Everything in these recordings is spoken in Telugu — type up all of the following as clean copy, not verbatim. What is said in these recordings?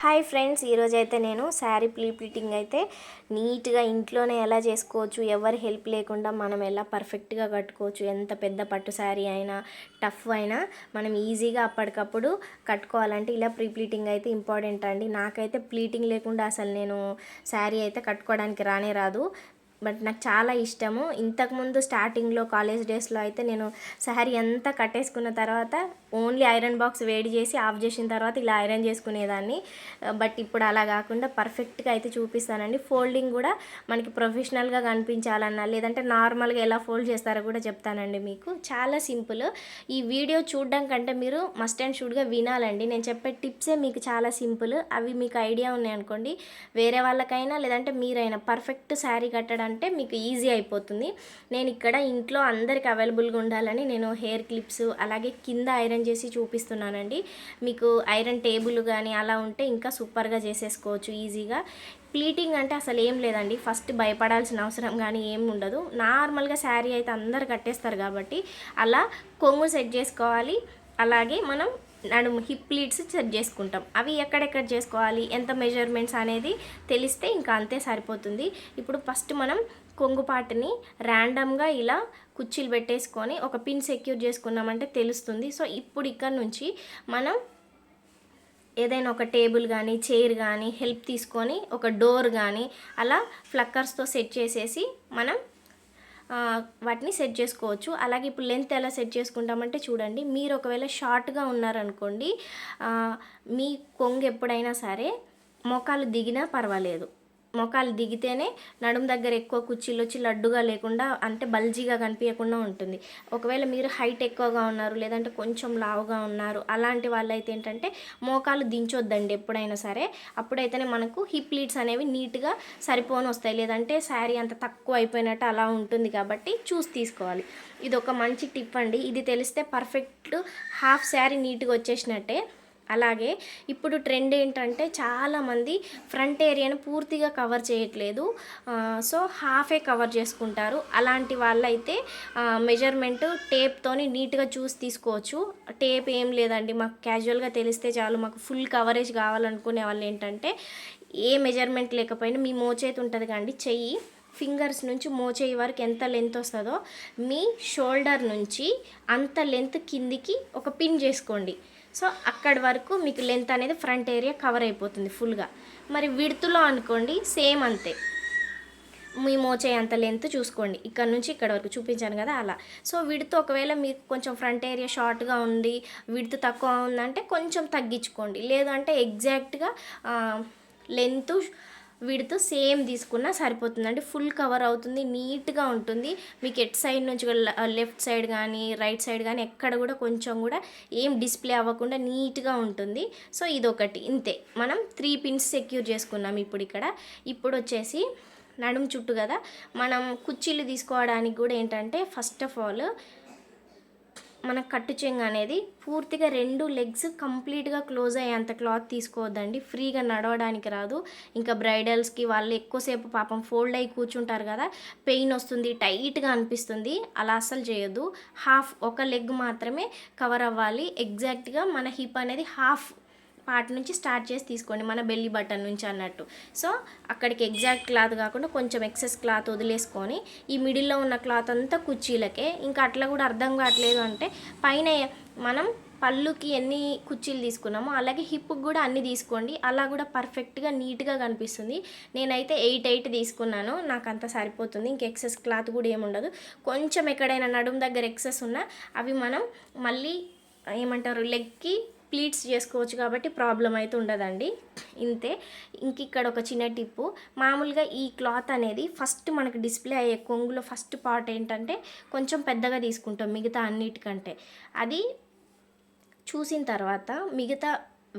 హాయ్ ఫ్రెండ్స్, ఈరోజైతే నేను శారీ ప్లీటింగ్ అయితే నీట్గా ఇంట్లోనే ఎలా చేసుకోవచ్చు, ఎవరి హెల్ప్ లేకుండా మనం ఎలా పర్ఫెక్ట్గా కట్టుకోవచ్చు. ఎంత పెద్ద పట్టు శారీ అయినా టఫ్ అయినా మనం ఈజీగా అప్పటికప్పుడు కట్టుకోవాలంటే ఇలా ప్లీటింగ్ అయితే ఇంపార్టెంట్ అండి. నాకైతే ప్లీటింగ్ లేకుండా అసలు నేను శారీ అయితే కట్టుకోవడానికి రానే రాదు. బట్ నాకు చాలా ఇష్టము. ఇంతకుముందు స్టార్టింగ్లో కాలేజ్ డేస్లో అయితే నేను శారీ అంతా కట్టేసుకున్న తర్వాత ఓన్లీ ఐరన్ బాక్స్ వేడి చేసి ఆఫ్ చేసిన తర్వాత ఇలా ఐరన్ చేసుకునేదాన్ని. బట్ ఇప్పుడు అలా కాకుండా పర్ఫెక్ట్గా అయితే చూపిస్తానండి. ఫోల్డింగ్ కూడా మనకి ప్రొఫెషనల్గా కనిపించాలన్నా లేదంటే నార్మల్గా ఎలా ఫోల్డ్ చేస్తారో కూడా చెప్తానండి. మీకు చాలా సింపుల్. ఈ వీడియో చూడడం కంటే మీరు మస్ట్ అండ్ షుడ్గా వినాలండి. నేను చెప్పే టిప్సే మీకు చాలా సింపుల్. అవి మీకు ఐడియా ఉన్నాయనుకోండి, వేరే వాళ్ళకైనా లేదంటే మీరైనా పర్ఫెక్ట్ శారీ కట్టడం అంటే మీకు ఈజీ అయిపోతుంది. నేను ఇక్కడ ఇంట్లో అందరికి అవైలబుల్గా ఉండాలని నేను హెయిర్ క్లిప్స్ అలాగే కింద ఐరన్ చేసి చూపిస్తున్నానండి. మీకు ఐరన్ టేబుల్ కానీ అలా ఉంటే ఇంకా సూపర్గా చేసేసుకోవచ్చు ఈజీగా. ప్లీటింగ్ అంటే అసలు ఏం లేదండి, ఫస్ట్ భయపడాల్సిన అవసరం కానీ ఏం ఉండదు. నార్మల్గా శారీ అయితే అందరు కట్టేస్తారు కాబట్టి అలా కొంగు సెట్ చేసుకోవాలి. అలాగే మనం నడుము హిప్ ప్లీట్స్ సెట్ చేసుకుంటాం. అవి ఎక్కడెక్కడ చేసుకోవాలి, ఎంత మెజర్మెంట్స్ అనేది తెలిస్తే ఇంకా అంతే సరిపోతుంది. ఇప్పుడు ఫస్ట్ మనం కొంగుపాటిని ర్యాండమ్గా ఇలా కుర్చీలు పెట్టేసుకొని ఒక పిన్ సెక్యూర్ చేసుకున్నామంటే తెలుస్తుంది. సో ఇప్పుడు ఇక్కడ నుంచి మనం ఏదైనా ఒక టేబుల్ కానీ చైర్ కానీ హెల్ప్ తీసుకొని ఒక డోర్ కానీ అలా ఫ్లక్కర్స్తో సెట్ చేసేసి మనం వాటిని సెట్ చేసుకోవచ్చు. అలాగే ఇప్పుడు లెంత్ ఎలా సెట్ చేసుకుంటామంటే చూడండి, మీరు ఒకవేళ షార్ట్గా ఉన్నారనుకోండి, మీ కొంగు ఎప్పుడైనా సరే మోకాలు దిగినా పర్వాలేదు. మోకాలు దిగితేనే నడుము దగ్గర ఎక్కువ కుర్చీలు వచ్చి లడ్డుగా లేకుండా అంటే బల్జీగా కనిపించకుండా ఉంటుంది. ఒకవేళ మీరు హైట్ ఎక్కువగా ఉన్నారు లేదంటే కొంచెం లావుగా ఉన్నారు అలాంటి వాళ్ళైతే ఏంటంటే మోకాలు దించొద్దండి ఎప్పుడైనా సరే. అప్పుడైతేనే మనకు హిప్ ప్లీట్స్ అనేవి నీట్గా సరిపోని వస్తాయి. లేదంటే శారీ అంత తక్కువ అయిపోయినట్టు అలా ఉంటుంది కాబట్టి చూసి తీసుకోవాలి. ఇది ఒక మంచి టిప్ అండి. ఇది తెలిస్తే పర్ఫెక్ట్ హాఫ్ శారీ నీట్గా వచ్చేసినట్టే. అలాగే ఇప్పుడు ట్రెండ్ ఏంటంటే చాలామంది ఫ్రంట్ ఏరియాను పూర్తిగా కవర్ చేయట్లేదు, సో హాఫే కవర్ చేసుకుంటారు. అలాంటి వాళ్ళైతే మెజర్మెంట్ టేప్తోని నీట్గా చూసి తీసుకోవచ్చు. టేప్ ఏం లేదండి, మాకు క్యాజువల్గా తెలిస్తే చాలు, మాకు ఫుల్ కవరేజ్ కావాలనుకునే వాళ్ళు ఏంటంటే ఏ మెజర్మెంట్ లేకపోయినా మీ మోచేతి ఉంటుంది కండి, చెయ్యి ఫింగర్స్ నుంచి మోచేయి వరకు ఎంత లెంత్ వస్తుందో మీ షోల్డర్ నుంచి అంత లెంత్ కిందికి ఒక పిన్ చేసుకోండి. సో అక్కడి వరకు మీకు లెంత్ అనేది ఫ్రంట్ ఏరియా కవర్ అయిపోతుంది ఫుల్గా. మరి విడ్త్లో అనుకోండి సేమ్ అంతే, మీ మోచేయి అంత లెంత్ చూసుకోండి, ఇక్కడ నుంచి ఇక్కడ వరకు చూపించాను కదా అలా. సో విడ్త్ ఒకవేళ మీకు కొంచెం ఫ్రంట్ ఏరియా షార్ట్గా ఉంది, విడ్త్ తక్కువ ఉందంటే కొంచెం తగ్గించుకోండి. లేదంటే ఎగ్జాక్ట్గా లెంత్ విడ్త్ సేమ్ తీసుకున్నా సరిపోతుందండి. ఫుల్ కవర్ అవుతుంది, నీట్గా ఉంటుంది. మీకు ఎట్ సైడ్ నుంచి లెఫ్ట్ సైడ్ కానీ రైట్ సైడ్ కానీ ఎక్కడ కూడా కొంచెం కూడా ఏం డిస్ప్లే అవ్వకుండా నీట్గా ఉంటుంది. సో ఇదొకటి ఇంతే. మనం 3 పిన్స్ సెక్యూర్ చేసుకున్నాం. ఇప్పుడు వచ్చేసి నడుము చుట్టూ కదా, మనం కుర్చీలు తీసుకోవడానికి కూడా ఏంటంటే ఫస్ట్ ఆఫ్ ఆల్ మన కట్టు చెంగు అనేది పూర్తిగా 2 లెగ్స్ కంప్లీట్గా క్లోజ్ అయ్యేంత క్లాత్ తీసుకోవద్దండి, ఫ్రీగా నడవడానికి రాదు. ఇంకా బ్రైడల్స్కి వాళ్ళు ఎక్కువసేపు పాపం ఫోల్డ్ అయ్యి కూర్చుంటారు కదా, పెయిన్ వస్తుంది, టైట్గా అనిపిస్తుంది. అలా అస్సలు చేయొద్దు. ఒక లెగ్ మాత్రమే కవర్ అవ్వాలి. ఎగ్జాక్ట్గా మన హిప్ అనేది హాఫ్ పార్ట్ నుంచి స్టార్ట్ చేసి తీసుకోండి, మన బెల్లీ బటన్ నుంచి అన్నట్టు. సో అక్కడికి ఎగ్జాక్ట్ క్లాత్ కాకుండా కొంచెం ఎక్సెస్ క్లాత్ వదిలేసుకొని ఈ మిడిల్లో ఉన్న క్లాత్ అంతా కుర్చీలకే. ఇంకా అట్లా కూడా అర్థం కావట్లేదు అంటే పైన మనం పళ్ళుకి ఎన్ని కుర్చీలు తీసుకున్నామో అలాగే హిప్కి కూడా అన్ని తీసుకోండి. అలా కూడా పర్ఫెక్ట్గా నీట్గా కనిపిస్తుంది. నేనైతే 8 తీసుకున్నాను, నాకు అంత సరిపోతుంది. ఇంక ఎక్సెస్ క్లాత్ కూడా ఏముండదు. కొంచెం ఎక్కడైనా నడుము దగ్గర ఎక్సెస్ ఉన్నా అవి మనం మళ్ళీ ఏమంటారు లెగ్కి ప్లీట్స్ చేసుకోవచ్చు కాబట్టి ప్రాబ్లం అయితే ఉండదండి. ఇంతే. ఇక్కడ ఒక చిన్న టిప్పు, మామూలుగా ఈ క్లాత్ అనేది ఫస్ట్ మనకు డిస్ప్లే అయ్యే కొంగులో ఫస్ట్ పార్ట్ ఏంటంటే కొంచెం పెద్దగా తీసుకుంటాం మిగతా అన్నిటికంటే. అది చూసిన తర్వాత మిగతా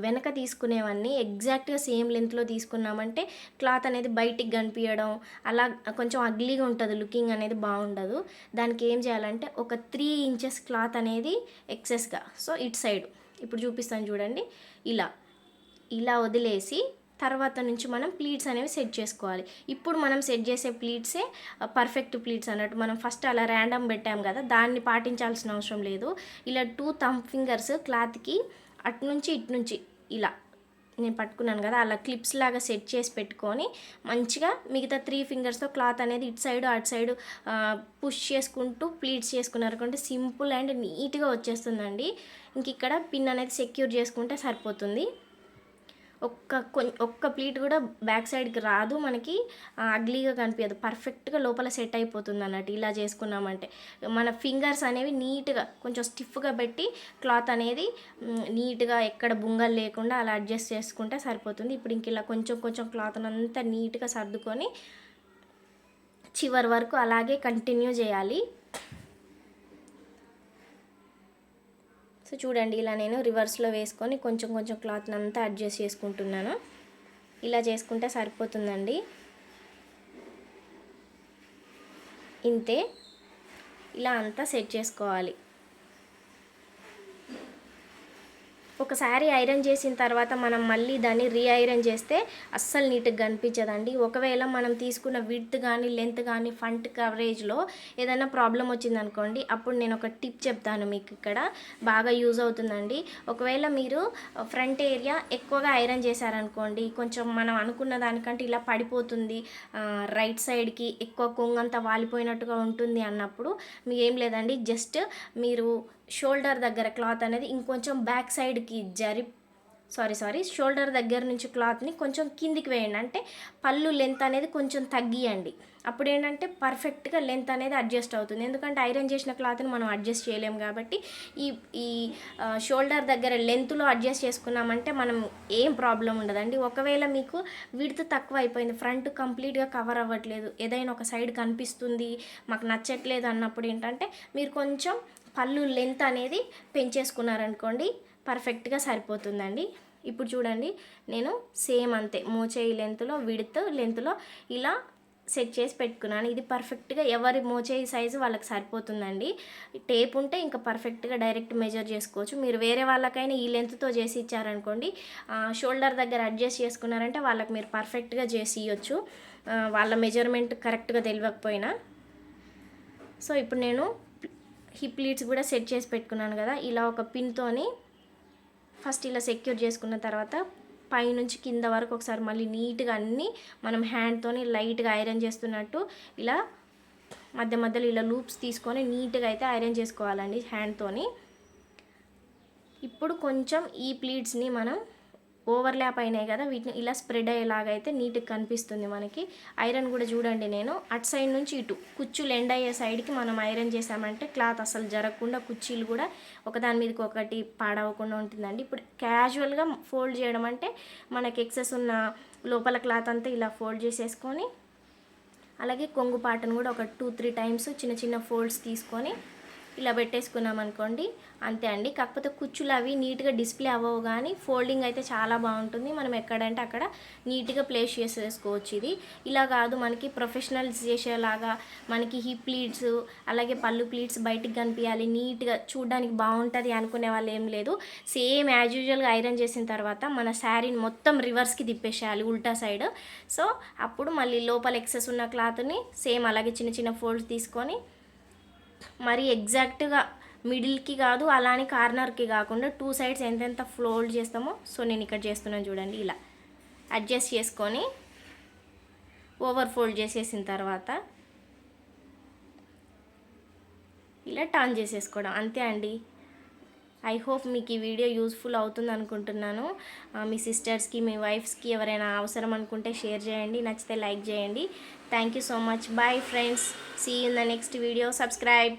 వెనక తీసుకునేవన్నీ ఎగ్జాక్ట్గా సేమ్ లెంత్లో తీసుకున్నామంటే క్లాత్ అనేది బయటికి కనిపించడం అలా కొంచెం అగ్లీగా ఉంటుంది, లుకింగ్ అనేది బాగుండదు. దానికి ఏం చేయాలంటే ఒక 3 ఇంచెస్ క్లాత్ అనేది ఎక్సెస్గా, సో ఇటు సైడ్ ఇప్పుడు చూపిస్తాను చూడండి, ఇలా వదిలేసి తర్వాత నుంచి మనం ప్లీట్స్ అనేవి సెట్ చేసుకోవాలి. ఇప్పుడు మనం సెట్ చేసే ప్లీట్సే పర్ఫెక్ట్ ప్లీట్స్ అన్నట్టు. మనం ఫస్ట్ అలా ర్యాండమ్ పెట్టాం కదా, దాన్ని పాటించాల్సిన అవసరం లేదు. ఇలా 2 థంబ్ ఫింగర్స్ క్లాత్కి అటు నుంచి ఇటు నుంచి ఇలా నేను పట్టుకున్నాను కదా, అలా క్లిప్స్ లాగా సెట్ చేసి పెట్టుకొని మంచిగా మిగతా 3 ఫింగర్స్తో క్లాత్ అనేది ఇటు సైడు అటు సైడు పుష్ చేసుకుంటూ ప్లీట్స్ చేసుకున్నారనుకుంటే సింపుల్ అండ్ నీట్గా వచ్చేస్తుందండి. ఇంక ఇక్కడ పిన్ అనేది సెక్యూర్ చేసుకుంటే సరిపోతుంది. ఒక్క ప్లీట్ కూడా బ్యాక్ సైడ్కి రాదు, మనకి అగ్లీగా కనిపించదు, పర్ఫెక్ట్గా లోపల సెట్ అయిపోతుంది అన్నట్టు. ఇలా చేసుకున్నామంటే మన ఫింగర్స్ అనేవి నీట్గా కొంచెం స్టిఫ్గా పెట్టి క్లాత్ అనేది నీట్గా ఎక్కడ బుంగలు లేకుండా అలా అడ్జస్ట్ చేసుకుంటే సరిపోతుంది. ఇప్పుడు ఇంక ఇలా కొంచెం కొంచెం క్లాత్ అంతా నీట్గా సర్దుకొని చివరి వరకు అలాగే కంటిన్యూ చేయాలి. సో చూడండి, ఇలా నేను రివర్స్లో వేసుకొని కొంచెం కొంచెం క్లాత్ని అంతా అడ్జస్ట్ చేసుకుంటున్నాను. ఇలా చేసుకుంటే సరిపోతుందండి. ఇంతే, ఇలా అంతా సెట్ చేసుకోవాలి. ఒకసారి ఐరన్ చేసిన తర్వాత మనం మళ్ళీ దాన్ని ఐరన్ చేస్తే అస్సలు నీట్గా కనిపించదండి. ఒకవేళ మనం తీసుకున్న విడ్త్ కానీ లెంత్ కానీ ఫ్రంట్ కవరేజ్లో ఏదైనా ప్రాబ్లం వచ్చిందనుకోండి, అప్పుడు నేను ఒక టిప్ చెప్తాను మీకు, ఇక్కడ బాగా యూజ్ అవుతుందండి. ఒకవేళ మీరు ఫ్రంట్ ఏరియా ఎక్కువగా ఐరన్ చేశారనుకోండి, కొంచెం మనం అనుకున్న దానికంటే ఇలా పడిపోతుంది, రైట్ సైడ్కి ఎక్కువ కొంగంతా వాలిపోయినట్టుగా ఉంటుంది అన్నప్పుడు మీకు ఏం లేదండి, జస్ట్ మీరు షోల్డర్ దగ్గర క్లాత్ అనేది ఇంకొంచెం బ్యాక్ సైడ్కి షోల్డర్ దగ్గర నుంచి క్లాత్ని కొంచెం కిందికి వేయండి. అంటే పళ్ళు లెంత్ అనేది కొంచెం తగ్గియండి. అప్పుడు ఏంటంటే పర్ఫెక్ట్గా లెంత్ అనేది అడ్జస్ట్ అవుతుంది. ఎందుకంటే ఐరన్ చేసిన క్లాత్ని మనం అడ్జస్ట్ చేయలేము కాబట్టి ఈ షోల్డర్ దగ్గర లెంత్లో అడ్జస్ట్ చేసుకున్నామంటే మనం ఏం ప్రాబ్లం ఉండదండి. ఒకవేళ మీకు విడ్త్ తక్కువ అయిపోయింది, ఫ్రంట్ కంప్లీట్గా కవర్ అవ్వట్లేదు, ఏదైనా ఒక సైడ్ కనిపిస్తుంది, మాకు నచ్చట్లేదు అన్నప్పుడు ఏంటంటే మీరు కొంచెం పళ్ళు లెంత్ అనేది పెంచేసుకున్నారనుకోండి, పర్ఫెక్ట్గా సరిపోతుందండి. ఇప్పుడు చూడండి, నేను సేమ్ అంతే మోచేయి లెంత్లో విడ్త్ లెంత్లో ఇలా సెట్ చేసి పెట్టుకున్నాను. ఇది పర్ఫెక్ట్గా ఎవరి మోచేయి సైజు వాళ్ళకి సరిపోతుందండి. టేప్ ఉంటే ఇంకా పర్ఫెక్ట్గా డైరెక్ట్ మెజర్ చేసుకోవచ్చు. మీరు వేరే వాళ్ళకైనా ఈ లెంత్తో చేసి ఇచ్చారనుకోండి, షోల్డర్ దగ్గర అడ్జస్ట్ చేసుకున్నారంటే వాళ్ళకి మీరు పర్ఫెక్ట్గా చేసి ఇవ్వచ్చు, వాళ్ళ మెజర్మెంట్ కరెక్ట్గా తెలియకపోయినా. సో ఇప్పుడు నేను హిప్ ప్లీట్స్ కూడా సెట్ చేసి పెట్టుకున్నాను కదా, ఇలా ఒక పిన్తోని ఫస్ట్ ఇలా సెక్యూర్ చేసుకున్న తర్వాత పైనుంచి కింద వరకు ఒకసారి మళ్ళీ నీట్గా అన్నీ మనం హ్యాండ్తోని లైట్గా ఐరన్ చేస్తున్నట్టు ఇలా మధ్య మధ్యలో ఇలా లూప్స్ తీసుకొని నీట్గా అయితే ఐరన్ చేసుకోవాలండి హ్యాండ్తోని. ఇప్పుడు కొంచెం ఈ ప్లీట్స్ని మనం ఓవర్లాప్ అయినాయి కదా, వీటిని ఇలా స్ప్రెడ్ అయ్యేలాగైతే నీట్గా కనిపిస్తుంది మనకి. ఐరన్ కూడా చూడండి, నేను అటు సైడ్ నుంచి ఇటు కుచ్చులు ఎండ్ అయ్యే సైడ్కి మనం ఐరన్ చేసామంటే క్లాత్ అసలు జరగకుండా కుర్చీలు కూడా ఒకదాని మీదకి ఒకటి పాడవకుండా ఉంటుందండి. ఇప్పుడు క్యాజువల్గా ఫోల్డ్ చేయడం అంటే మనకి ఎక్సెస్ ఉన్న లోపల క్లాత్ అంతా ఇలా ఫోల్డ్ చేసేసుకొని, అలాగే కొంగు పాటను కూడా ఒక 2-3 టైమ్స్ చిన్న చిన్న ఫోల్డ్స్ తీసుకొని ఇలా పెట్టేసుకున్నాం అనుకోండి, అంతే అండి. కాకపోతే కుచ్చులు అవి నీట్గా డిస్ప్లే అవ్వవు, కానీ ఫోల్డింగ్ అయితే చాలా బాగుంటుంది. మనం ఎక్కడంటే అక్కడ నీట్గా ప్లేస్ చేసేసుకోవచ్చు. ఇది ఇలా కాదు, మనకి ప్రొఫెషనల్స్ చేసేలాగా మనకి హిప్ ప్లీట్స్ అలాగే పళ్ళు ప్లీట్స్ బయటికి కనిపించాలి, నీట్గా చూడడానికి బాగుంటుంది అనుకునే వాళ్ళు ఏం లేదు. సేమ్ యాజ్ యూజువల్గా ఐరన్ చేసిన తర్వాత మన శారీని మొత్తం రివర్స్కి తిప్పేసేయాలి, ఉల్టా సైడ్. సో అప్పుడు మళ్ళీ లోపల ఎక్సెస్ ఉన్న క్లాత్ని సేమ్ అలాగే చిన్న చిన్న ఫోల్డ్స్ తీసుకొని మరి ఎగ్జాక్ట్గా మిడిల్కి కాదు అలానే కార్నర్కి కాకుండా 2 సైడ్స్ ఎంతెంత ఫోల్డ్ చేస్తామో, సో నేను ఇక్కడ చేస్తున్నాను చూడండి, ఇలా అడ్జస్ట్ చేసుకొని ఓవర్ ఫోల్డ్ చేసేసిన తర్వాత ఇలా టర్న్ చేసేసుకోవడం, అంతే అండి. ఐ హోప్ మీకు ఈ వీడియో యూస్ఫుల్ అవుతుంది అనుకుంటున్నాను. మీ సిస్టర్స్కి మీ వైఫ్స్కి ఎవరైనా అవసరం అనుకుంటే షేర్ చేయండి, నచ్చితే లైక్ చేయండి. Thank you so much. Bye friends, see you in the next video. Subscribe.